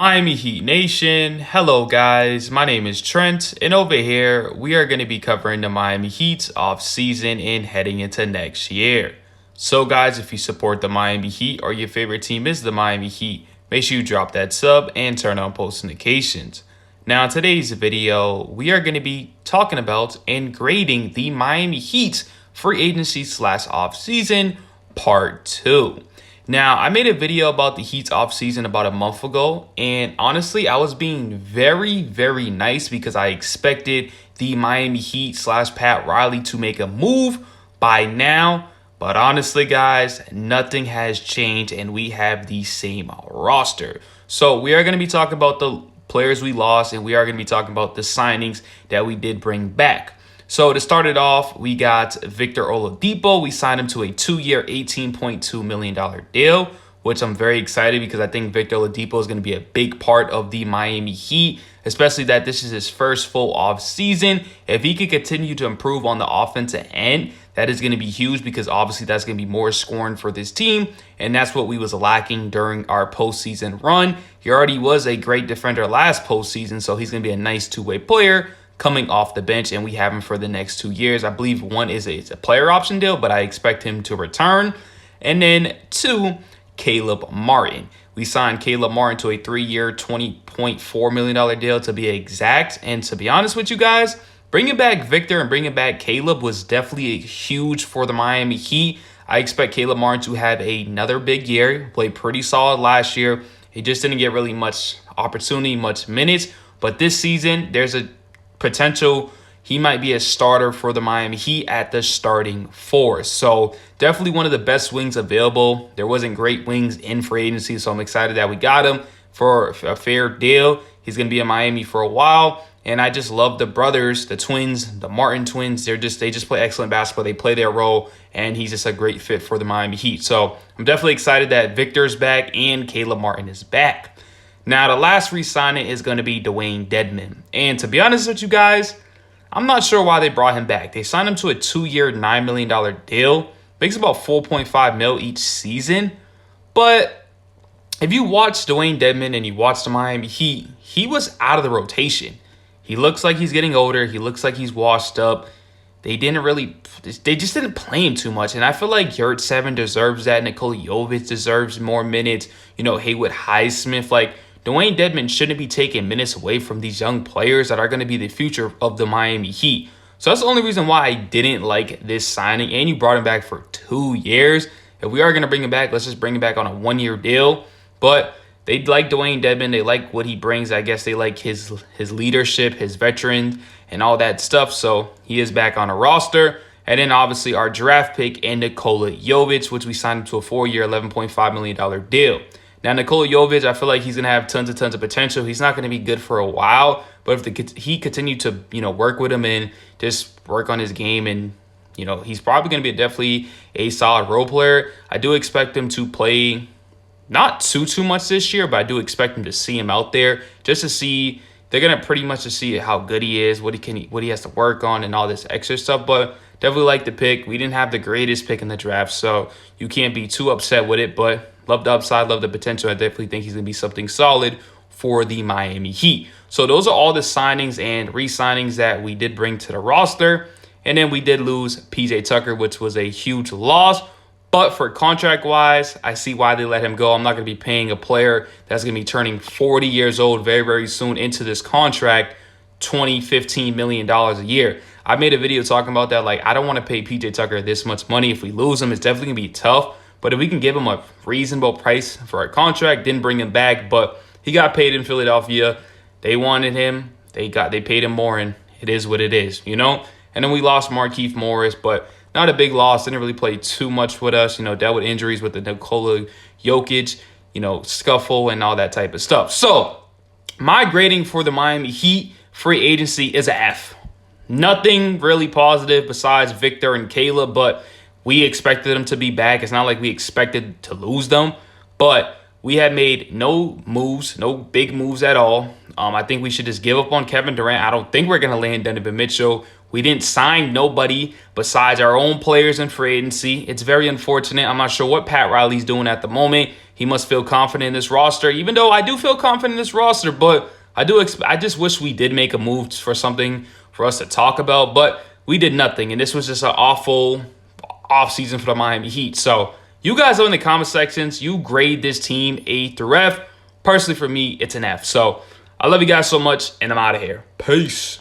Miami Heat Nation. Hello, guys. My name is Trent, and over here we are going to be covering the Miami Heat off season and heading into next year. So, guys, if you support the Miami Heat or your favorite team is the Miami Heat, make sure you drop that sub and turn on post notifications. Now, in today's video, we are going to be talking about and grading the Miami Heat free agency slash off season part 2. Now, I made a video about the Heat's offseason about a month ago, and honestly, I was being very, very nice because I expected the Miami Heat slash Pat Riley to make a move by now. But honestly, guys, nothing has changed, and we have the same roster. So we are going to be talking about the players we lost, and we are going to be talking about the signings that we did bring back. So to start it off, we got Victor Oladipo. We signed him to a 2-year, $18.2 million deal, which I'm very excited because I think Victor Oladipo is going to be a big part of the Miami Heat, especially that this is his first full off season. If he could continue to improve on the offensive end, that is going to be huge because obviously that's going to be more scoring for this team, and that's what we was lacking during our postseason run. He already was a great defender last postseason, so he's going to be a nice two-way player coming off the bench, and we have him for the next 2 years. I believe one is a player option deal, but I expect him to return. And then 2, Caleb Martin. We signed Caleb Martin to a 3-year, $20.4 million deal to be exact. And to be honest with you guys, bringing back Victor and bringing back Caleb was definitely huge for the Miami Heat. I expect Caleb Martin to have another big year. Played pretty solid last year. He just didn't get really much opportunity, much minutes. But this season, there's a potential he might be a starter for the Miami Heat at the starting 4. So definitely one of the best wings available. There wasn't great wings in free agency, so I'm excited that we got him for a fair deal. He's going to be in Miami for a while. And I just love the brothers, the twins, the Martin twins. They just play excellent basketball. They play their role, and he's just a great fit for the Miami Heat. So I'm definitely excited that Victor's back and Caleb Martin is back. Now, the last re-signing is going to be Dwayne Deadman. And to be honest with you guys, I'm not sure why they brought him back. They signed him to a 2-year, $9 million deal. Makes about $4.5 million each season. But if you watch Dwayne Deadman and you watch the Miami Heat, he was out of the rotation. He looks like he's getting older. He looks like he's washed up. They just didn't play him too much. And I feel like Yurt7 deserves that. Nikola Jovic deserves more minutes. Haywood Highsmith, Dwayne Deadman shouldn't be taking minutes away from these young players that are going to be the future of the Miami Heat. So that's the only reason why I didn't like this signing. And you brought him back for 2 years. If we are going to bring him back, let's just bring him back on a 1-year deal. But they like Dwayne Deadman. They like what he brings. I guess they like his leadership, his veterans, and all that stuff. So he is back on a roster. And then obviously our draft pick and Nikola Jovic, which we signed him to a 4-year, $11.5 million deal. Now, Nikola Jovic, I feel like he's going to have tons of potential. He's not going to be good for a while, but if he continued to, work with him and just work on his game, and, he's probably going to be definitely a solid role player. I do expect him to play not too much this year, but I do expect him to see him out there just to see. They're going to pretty much to see how good he is, what he has to work on, and all this extra stuff. But definitely like the pick. We didn't have the greatest pick in the draft, so you can't be too upset with it, but love the upside, love the potential. I definitely think he's going to be something solid for the Miami Heat. So those are all the signings and re-signings that we did bring to the roster. And then we did lose PJ Tucker, which was a huge loss. But for contract-wise, I see why they let him go. I'm not going to be paying a player that's going to be turning 40 years old very, very soon into this contract $15 million a year. I made a video talking about that. I don't want to pay PJ Tucker this much money. If we lose him, it's definitely going to be tough. But if we can give him a reasonable price for a contract, didn't bring him back, but he got paid in Philadelphia. They wanted him. They paid him more, and it is what it is, And then we lost Markieff Morris, but not a big loss. Didn't really play too much with us. Dealt with injuries with the Nikola Jokic, scuffle and all that type of stuff. So my grading for the Miami Heat free agency is a F. Nothing really positive besides Victor and Caleb, but we expected them to be back. It's not like we expected to lose them, but we had made no moves, no big moves at all. I think we should just give up on Kevin Durant. I don't think we're going to land Donovan Mitchell. We didn't sign nobody besides our own players in free agency. It's very unfortunate. I'm not sure what Pat Riley's doing at the moment. He must feel confident in this roster, even though I do feel confident in this roster. But I just wish we did make a move for something for us to talk about. But we did nothing, and this was just an awful offseason for the Miami Heat. So you guys are in the comment sections. You grade this team A through F. Personally, for me, it's an F. So I love you guys so much, and I'm out of here. Peace.